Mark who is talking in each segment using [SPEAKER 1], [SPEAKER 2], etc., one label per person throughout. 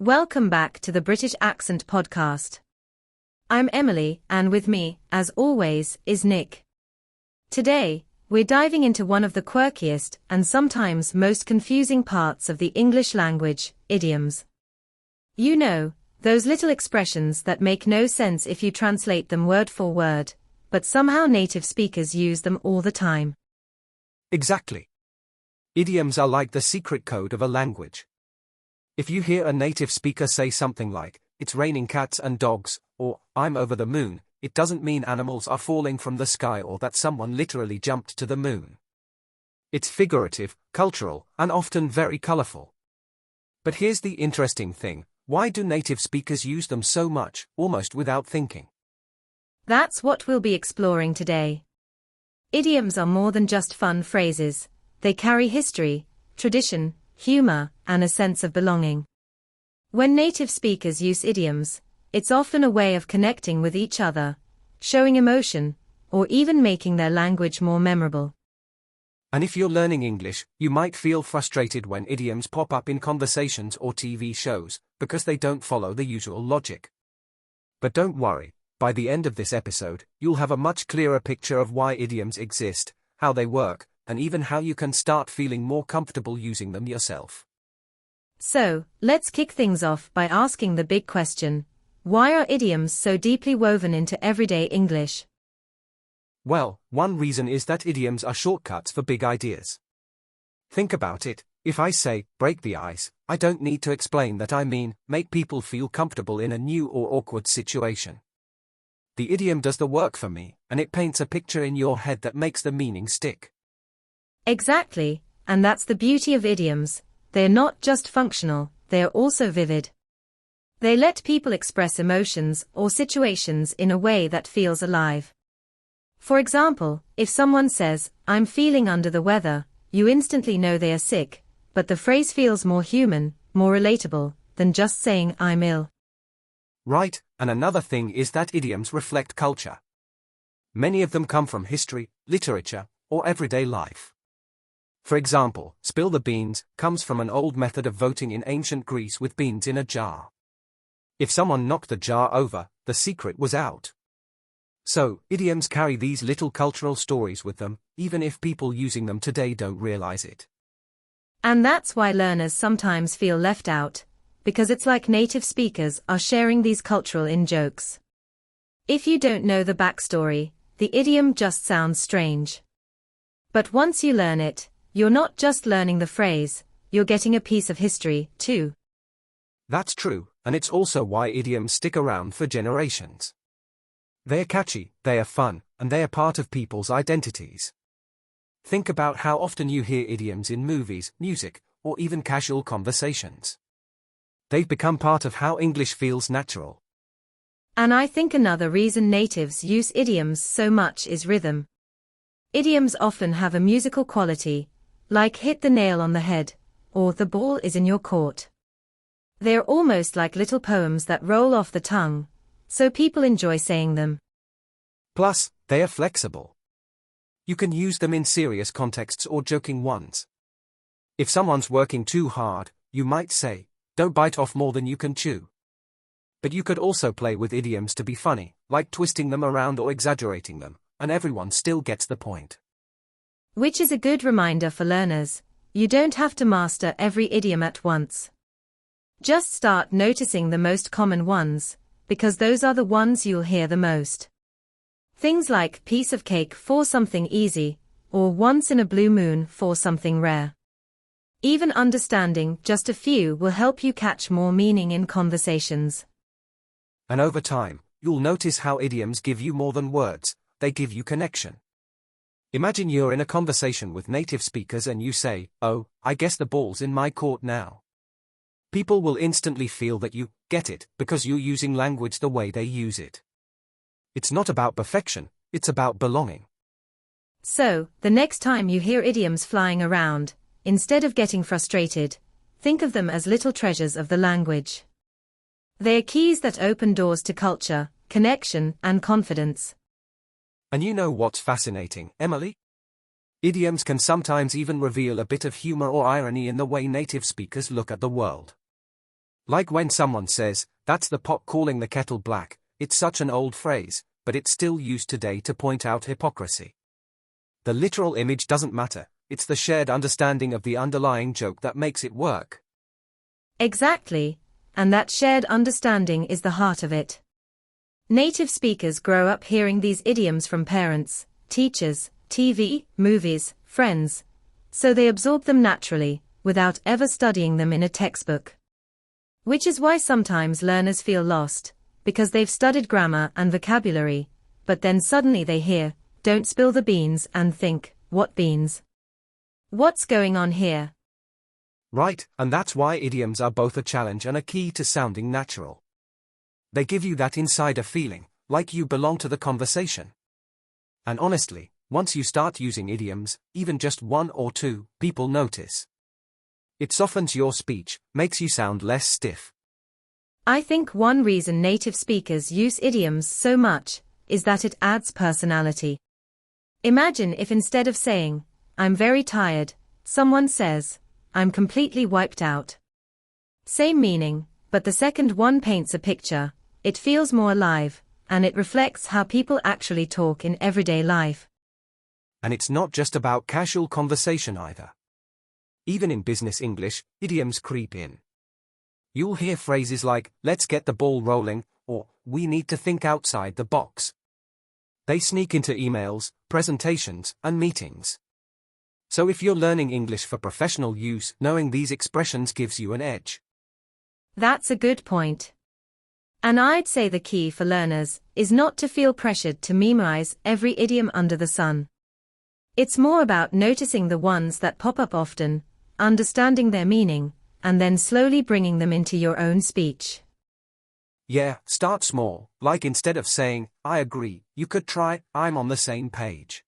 [SPEAKER 1] Welcome back to the British Accent Podcast. I'm Emily, and with me, as always, is Nick. Today, we're diving into one of the quirkiest and sometimes most confusing parts of the English language, idioms. You know, those little expressions that make no sense if you translate them word for word, but somehow native speakers use them all the time.
[SPEAKER 2] Exactly. Idioms are like the secret code of a language. If you hear a native speaker say something like, "It's raining cats and dogs," or "I'm over the moon," it doesn't mean animals are falling from the sky or that someone literally jumped to the moon. It's figurative, cultural, and often very colorful. But here's the interesting thing: why do native speakers use them so much, almost without thinking?
[SPEAKER 1] That's what we'll be exploring today. Idioms are more than just fun phrases. They carry history, tradition, humor, and a sense of belonging. When native speakers use idioms, it's often a way of connecting with each other, showing emotion, or even making their language more memorable.
[SPEAKER 2] And if you're learning English, you might feel frustrated when idioms pop up in conversations or TV shows, because they don't follow the usual logic. But don't worry, by the end of this episode, you'll have a much clearer picture of why idioms exist, how they work, and even how you can start feeling more comfortable using them yourself.
[SPEAKER 1] So, let's kick things off by asking the big question: why are idioms so deeply woven into everyday English?
[SPEAKER 2] Well, one reason is that idioms are shortcuts for big ideas. Think about it: if I say, "break the ice," I don't need to explain that I mean, make people feel comfortable in a new or awkward situation. The idiom does the work for me, and it paints a picture in your head that makes the meaning stick.
[SPEAKER 1] Exactly, and that's the beauty of idioms. They're not just functional, they are also vivid. They let people express emotions or situations in a way that feels alive. For example, if someone says, "I'm feeling under the weather," you instantly know they are sick, but the phrase feels more human, more relatable, than just saying "I'm ill."
[SPEAKER 2] Right, and another thing is that idioms reflect culture. Many of them come from history, literature, or everyday life. For example, "spill the beans" comes from an old method of voting in ancient Greece with beans in a jar. If someone knocked the jar over, the secret was out. So, idioms carry these little cultural stories with them, even if people using them today don't realize it.
[SPEAKER 1] And that's why learners sometimes feel left out, because it's like native speakers are sharing these cultural in-jokes. If you don't know the backstory, the idiom just sounds strange. But once you learn it, you're not just learning the phrase, you're getting a piece of history, too.
[SPEAKER 2] That's true, and it's also why idioms stick around for generations. They're catchy, they are fun, and they are part of people's identities. Think about how often you hear idioms in movies, music, or even casual conversations. They've become part of how English feels natural.
[SPEAKER 1] And I think another reason natives use idioms so much is rhythm. Idioms often have a musical quality, like "hit the nail on the head," or "the ball is in your court." They're almost like little poems that roll off the tongue, so people enjoy saying them.
[SPEAKER 2] Plus, they are flexible. You can use them in serious contexts or joking ones. If someone's working too hard, you might say, "Don't bite off more than you can chew." But you could also play with idioms to be funny, like twisting them around or exaggerating them, and everyone still gets the point.
[SPEAKER 1] Which is a good reminder for learners: you don't have to master every idiom at once. Just start noticing the most common ones, because those are the ones you'll hear the most. Things like "piece of cake" for something easy, or "once in a blue moon" for something rare. Even understanding just a few will help you catch more meaning in conversations.
[SPEAKER 2] And over time, you'll notice how idioms give you more than words, they give you connection. Imagine you're in a conversation with native speakers and you say, "Oh, I guess the ball's in my court now." People will instantly feel that you get it because you're using language the way they use it. It's not about perfection, it's about belonging.
[SPEAKER 1] So, the next time you hear idioms flying around, instead of getting frustrated, think of them as little treasures of the language. They are keys that open doors to culture, connection, and confidence.
[SPEAKER 2] And you know what's fascinating, Emily? Idioms can sometimes even reveal a bit of humor or irony in the way native speakers look at the world. Like when someone says, "That's the pot calling the kettle black." It's such an old phrase, but it's still used today to point out hypocrisy. The literal image doesn't matter, it's the shared understanding of the underlying joke that makes it work.
[SPEAKER 1] Exactly, and that shared understanding is the heart of it. Native speakers grow up hearing these idioms from parents, teachers, TV, movies, friends, so they absorb them naturally, without ever studying them in a textbook. Which is why sometimes learners feel lost, because they've studied grammar and vocabulary, but then suddenly they hear, "Don't spill the beans," and think, "What beans? What's going on here?"
[SPEAKER 2] Right, and that's why idioms are both a challenge and a key to sounding natural. They give you that insider feeling, like you belong to the conversation. And honestly, once you start using idioms, even just one or two, people notice. It softens your speech, makes you sound less stiff.
[SPEAKER 1] I think one reason native speakers use idioms so much is that it adds personality. Imagine if instead of saying, "I'm very tired," someone says, "I'm completely wiped out." Same meaning, but the second one paints a picture, it feels more alive, and it reflects how people actually talk in everyday life.
[SPEAKER 2] And it's not just about casual conversation either. Even in business English, idioms creep in. You'll hear phrases like, "Let's get the ball rolling," or "We need to think outside the box." They sneak into emails, presentations, and meetings. So if you're learning English for professional use, knowing these expressions gives you an edge.
[SPEAKER 1] That's a good point. And I'd say the key for learners is not to feel pressured to memorize every idiom under the sun. It's more about noticing the ones that pop up often, understanding their meaning, and then slowly bringing them into your own speech.
[SPEAKER 2] Yeah, start small, like instead of saying, "I agree," you could try, "I'm on the same page."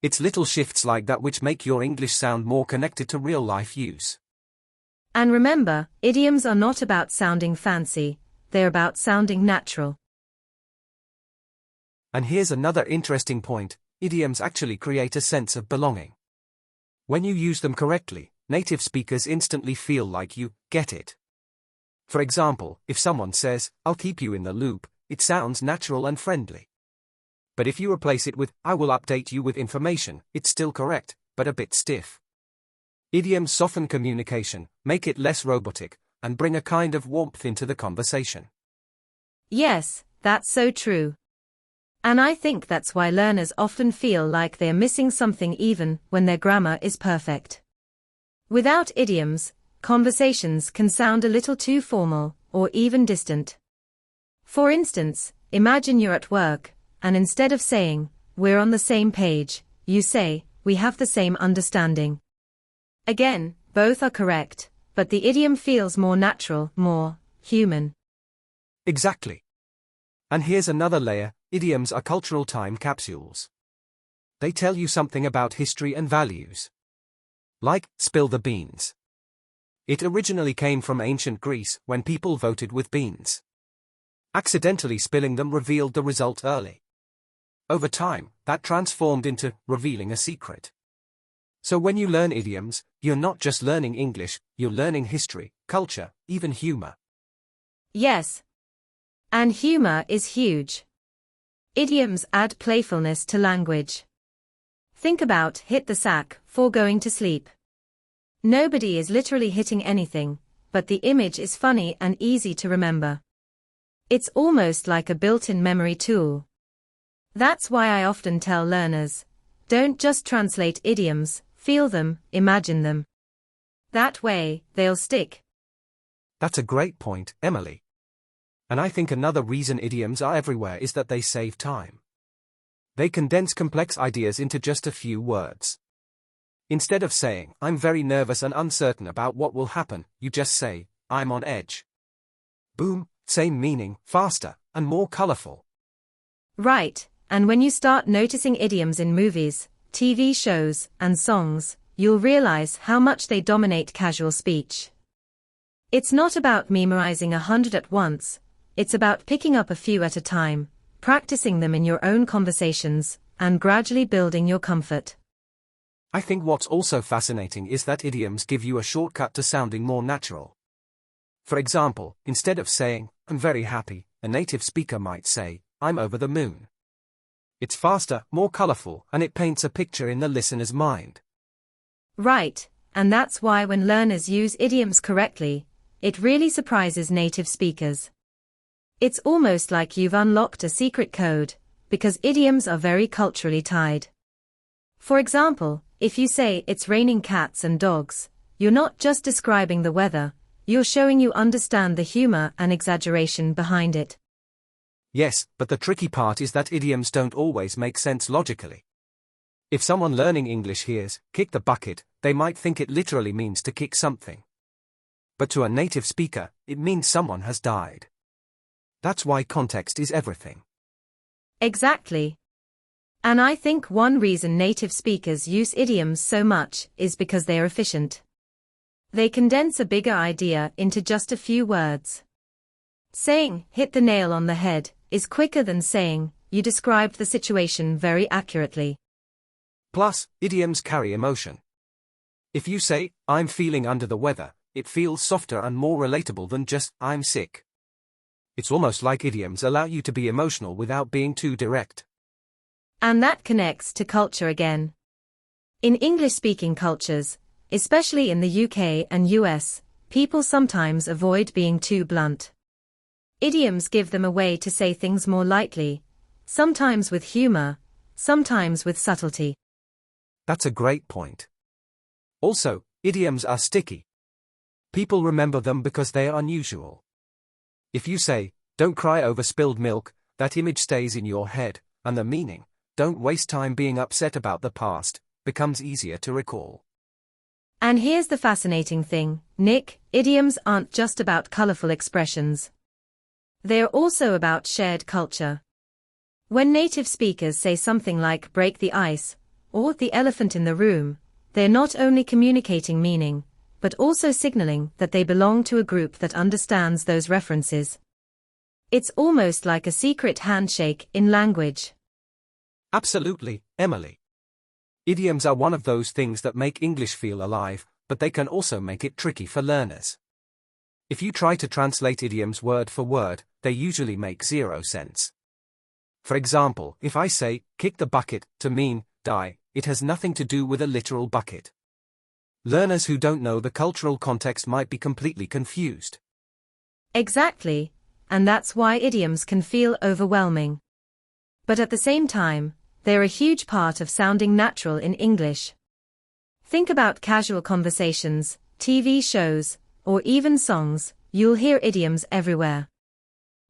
[SPEAKER 2] It's little shifts like that which make your English sound more connected to real-life use.
[SPEAKER 1] And remember, idioms are not about sounding fancy, they're about sounding natural.
[SPEAKER 2] And here's another interesting point, idioms actually create a sense of belonging. When you use them correctly, native speakers instantly feel like you get it. For example, if someone says, "I'll keep you in the loop," it sounds natural and friendly. But if you replace it with, "I will update you with information," it's still correct, but a bit stiff. Idioms soften communication, make it less robotic, and bring a kind of warmth into the conversation.
[SPEAKER 1] Yes, that's so true. And I think that's why learners often feel like they're missing something even when their grammar is perfect. Without idioms, conversations can sound a little too formal, or even distant. For instance, imagine you're at work, and instead of saying, "We're on the same page," you say, "We have the same understanding." Again, both are correct, but the idiom feels more natural, more human.
[SPEAKER 2] Exactly. And here's another layer, idioms are cultural time capsules. They tell you something about history and values. Like, "Spill the beans." It originally came from ancient Greece, when people voted with beans. Accidentally spilling them revealed the result early. Over time, that transformed into revealing a secret. So when you learn idioms, you're not just learning English, you're learning history, culture, even humor.
[SPEAKER 1] Yes. And humor is huge. Idioms add playfulness to language. Think about "hit the sack" for going to sleep. Nobody is literally hitting anything, but the image is funny and easy to remember. It's almost like a built-in memory tool. That's why I often tell learners, don't just translate idioms, feel them, imagine them. That way, they'll stick.
[SPEAKER 2] That's a great point, Emily. And I think another reason idioms are everywhere is that they save time. They condense complex ideas into just a few words. Instead of saying, "I'm very nervous and uncertain about what will happen," you just say, "I'm on edge." Boom, same meaning, faster, and more colorful.
[SPEAKER 1] Right, and when you start noticing idioms in movies, TV shows, and songs, you'll realize how much they dominate casual speech. It's not about memorizing 100 at once, it's about picking up a few at a time, practicing them in your own conversations, and gradually building your comfort.
[SPEAKER 2] I think what's also fascinating is that idioms give you a shortcut to sounding more natural. For example, instead of saying, I'm very happy, a native speaker might say, I'm over the moon. It's faster, more colorful, and it paints a picture in the listener's mind.
[SPEAKER 1] Right, and that's why when learners use idioms correctly, it really surprises native speakers. It's almost like you've unlocked a secret code, because idioms are very culturally tied. For example, if you say it's raining cats and dogs, you're not just describing the weather, you're showing you understand the humor and exaggeration behind it.
[SPEAKER 2] Yes, but the tricky part is that idioms don't always make sense logically. If someone learning English hears, kick the bucket, they might think it literally means to kick something. But to a native speaker, it means someone has died. That's why context is everything.
[SPEAKER 1] Exactly. And I think one reason native speakers use idioms so much is because they are efficient. They condense a bigger idea into just a few words. Saying, hit the nail on the head, is quicker than saying, you described the situation very accurately.
[SPEAKER 2] Plus, idioms carry emotion. If you say, I'm feeling under the weather, it feels softer and more relatable than just, I'm sick. It's almost like idioms allow you to be emotional without being too direct.
[SPEAKER 1] And that connects to culture again. In English-speaking cultures, especially in the UK and US, people sometimes avoid being too blunt. Idioms give them a way to say things more lightly, sometimes with humor, sometimes with subtlety.
[SPEAKER 2] That's a great point. Also, idioms are sticky. People remember them because they are unusual. If you say, don't cry over spilled milk, that image stays in your head, and the meaning, don't waste time being upset about the past, becomes easier to recall.
[SPEAKER 1] And here's the fascinating thing, Nick, idioms aren't just about colorful expressions. They're also about shared culture. When native speakers say something like break the ice, or the elephant in the room, they're not only communicating meaning, but also signaling that they belong to a group that understands those references. It's almost like a secret handshake in language.
[SPEAKER 2] Absolutely, Emily. Idioms are one of those things that make English feel alive, but they can also make it tricky for learners. If you try to translate idioms word for word, they usually make zero sense. For example, if I say, kick the bucket, to mean, die, it has nothing to do with a literal bucket. Learners who don't know the cultural context might be completely confused.
[SPEAKER 1] Exactly, and that's why idioms can feel overwhelming. But at the same time, they're a huge part of sounding natural in English. Think about casual conversations, TV shows, or even songs, you'll hear idioms everywhere.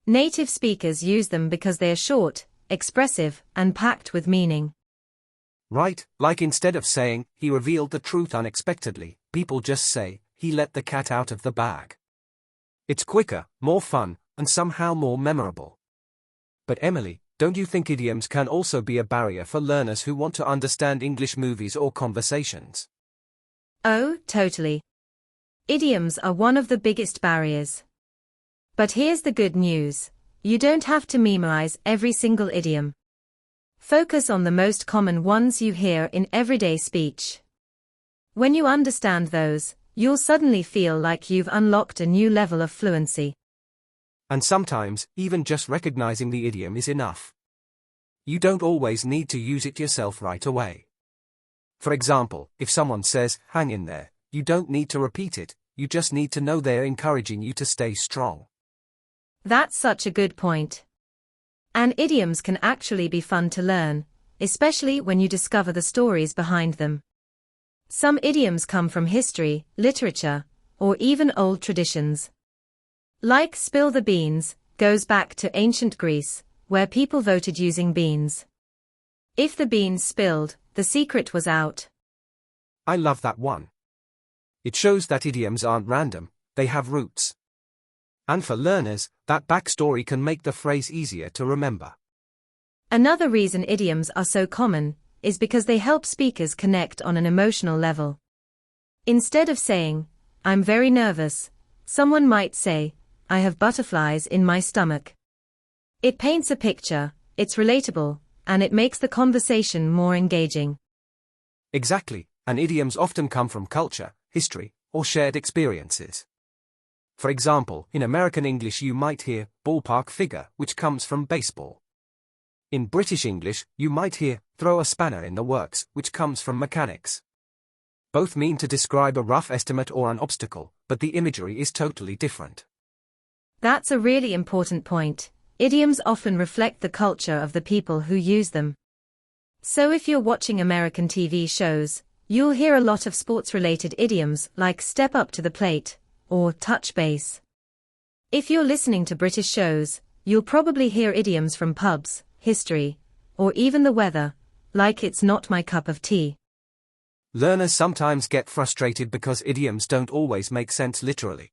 [SPEAKER 1] Native speakers use them because they are short, expressive, and packed with meaning.
[SPEAKER 2] Right, like instead of saying, he revealed the truth unexpectedly, people just say, he let the cat out of the bag. It's quicker, more fun, and somehow more memorable. But Emily, don't you think idioms can also be a barrier for learners who want to understand English movies or conversations?
[SPEAKER 1] Oh, totally. Idioms are one of the biggest barriers. But here's the good news. You don't have to memorize every single idiom. Focus on the most common ones you hear in everyday speech. When you understand those, you'll suddenly feel like you've unlocked a new level of fluency.
[SPEAKER 2] And sometimes, even just recognizing the idiom is enough. You don't always need to use it yourself right away. For example, if someone says, hang in there, you don't need to repeat it, you just need to know they're encouraging you to stay strong.
[SPEAKER 1] That's such a good point. And idioms can actually be fun to learn, especially when you discover the stories behind them. Some idioms come from history, literature, or even old traditions. Like spill the beans, goes back to ancient Greece, where people voted using beans. If the beans spilled, the secret was out.
[SPEAKER 2] I love that one. It shows that idioms aren't random, they have roots. And for learners, that backstory can make the phrase easier to remember.
[SPEAKER 1] Another reason idioms are so common is because they help speakers connect on an emotional level. Instead of saying, I'm very nervous, someone might say, I have butterflies in my stomach. It paints a picture, it's relatable, and it makes the conversation more engaging.
[SPEAKER 2] Exactly, and idioms often come from culture, history, or shared experiences. For example, in American English you might hear ballpark figure, which comes from baseball. In British English, you might hear throw a spanner in the works, which comes from mechanics. Both mean to describe a rough estimate or an obstacle, but the imagery is totally different.
[SPEAKER 1] That's a really important point. Idioms often reflect the culture of the people who use them. So if you're watching American TV shows, you'll hear a lot of sports-related idioms like step up to the plate or touch base. If you're listening to British shows, you'll probably hear idioms from pubs, history, or even the weather, like it's not my cup of tea.
[SPEAKER 2] Learners sometimes get frustrated because idioms don't always make sense literally.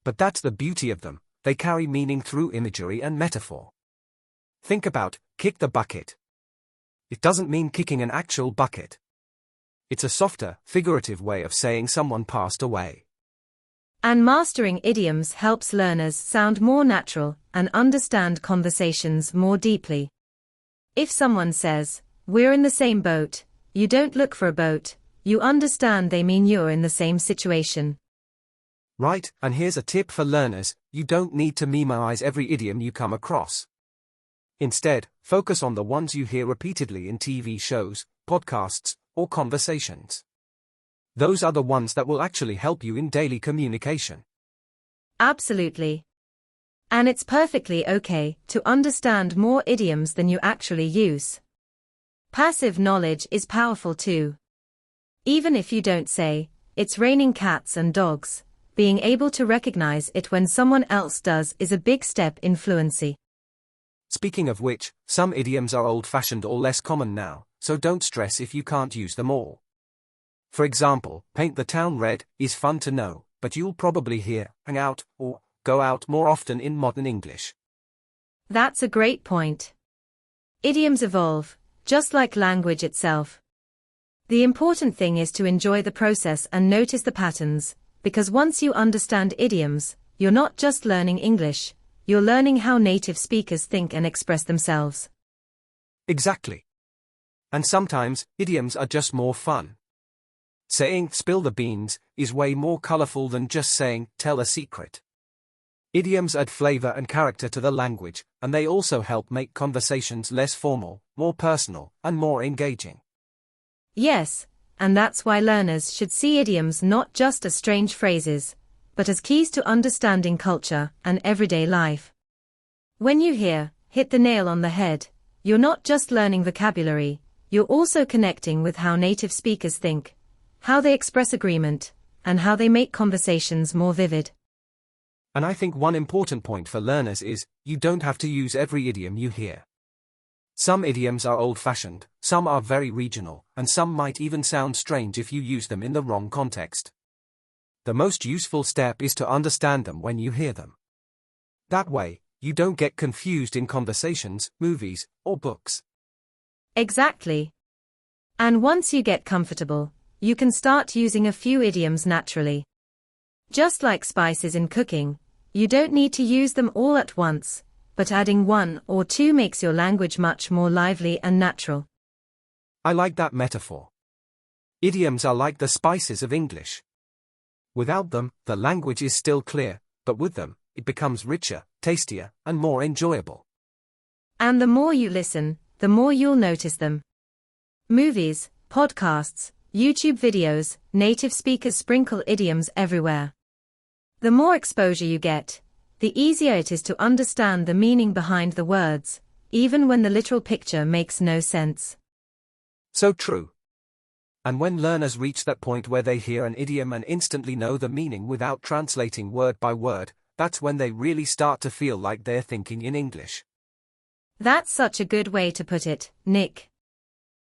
[SPEAKER 2] But that's the beauty of them, they carry meaning through imagery and metaphor. Think about kick the bucket. It doesn't mean kicking an actual bucket. It's a softer, figurative way of saying someone passed away.
[SPEAKER 1] And mastering idioms helps learners sound more natural and understand conversations more deeply. If someone says, "We're in the same boat," you don't look for a boat, you understand they mean you're in the same situation.
[SPEAKER 2] Right, and here's a tip for learners, you don't need to memorize every idiom you come across. Instead, focus on the ones you hear repeatedly in TV shows, podcasts, or conversations. Those are the ones that will actually help you in daily communication.
[SPEAKER 1] Absolutely. And it's perfectly okay to understand more idioms than you actually use. Passive knowledge is powerful too. Even if you don't say, "It's raining cats and dogs," being able to recognize it when someone else does is a big step in fluency.
[SPEAKER 2] Speaking of which, some idioms are old-fashioned or less common now, so don't stress if you can't use them all. For example, paint the town red is fun to know, but you'll probably hear hang out or go out more often in modern English.
[SPEAKER 1] That's a great point. Idioms evolve, just like language itself. The important thing is to enjoy the process and notice the patterns, because once you understand idioms, you're not just learning English, you're learning how native speakers think and express themselves.
[SPEAKER 2] Exactly. And sometimes, idioms are just more fun. Saying "spill the beans" is way more colorful than just saying "tell a secret." Idioms add flavor and character to the language, and they also help make conversations less formal, more personal, and more engaging.
[SPEAKER 1] Yes, and that's why learners should see idioms not just as strange phrases, but as keys to understanding culture and everyday life. When you hear "hit the nail on the head," you're not just learning vocabulary, you're also connecting with how native speakers think, how they express agreement, and how they make conversations more vivid.
[SPEAKER 2] And I think one important point for learners is, you don't have to use every idiom you hear. Some idioms are old-fashioned, some are very regional, and some might even sound strange if you use them in the wrong context. The most useful step is to understand them when you hear them. That way, you don't get confused in conversations, movies, or books.
[SPEAKER 1] Exactly. And once you get comfortable, you can start using a few idioms naturally. Just like spices in cooking, you don't need to use them all at once, but adding one or two makes your language much more lively and natural.
[SPEAKER 2] I like that metaphor. Idioms are like the spices of English. Without them, the language is still clear, but with them, it becomes richer, tastier, and more enjoyable.
[SPEAKER 1] And the more you listen, the more you'll notice them. Movies, podcasts, YouTube videos, native speakers sprinkle idioms everywhere. The more exposure you get, the easier it is to understand the meaning behind the words, even when the literal picture makes no sense.
[SPEAKER 2] So true. And when learners reach that point where they hear an idiom and instantly know the meaning without translating word by word, that's when they really start to feel like they're thinking in English.
[SPEAKER 1] That's such a good way to put it, Nick.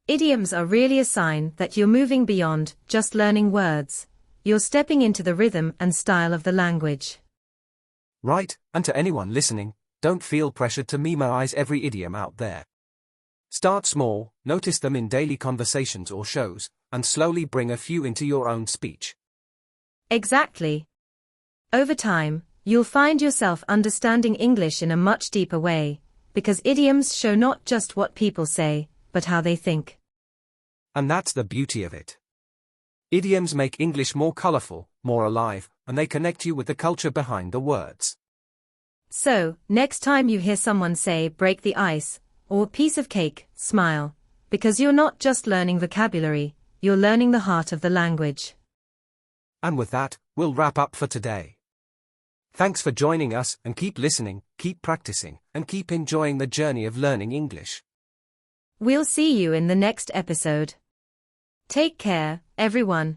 [SPEAKER 1] Idioms are really a sign that you're moving beyond just learning words. You're stepping into the rhythm and style of the language.
[SPEAKER 2] Right, and to anyone listening, don't feel pressured to memorize every idiom out there. Start small, notice them in daily conversations or shows, and slowly bring a few into your own speech.
[SPEAKER 1] Exactly. Over time, you'll find yourself understanding English in a much deeper way, because idioms show not just what people say, but how they think.
[SPEAKER 2] And that's the beauty of it. Idioms make English more colorful, more alive, and they connect you with the culture behind the words.
[SPEAKER 1] So, next time you hear someone say break the ice, or piece of cake, smile. Because you're not just learning vocabulary, you're learning the heart of the language.
[SPEAKER 2] And with that, we'll wrap up for today. Thanks for joining us, and keep listening, keep practicing, and keep enjoying the journey of learning English.
[SPEAKER 1] We'll see you in the next episode. Take care, everyone.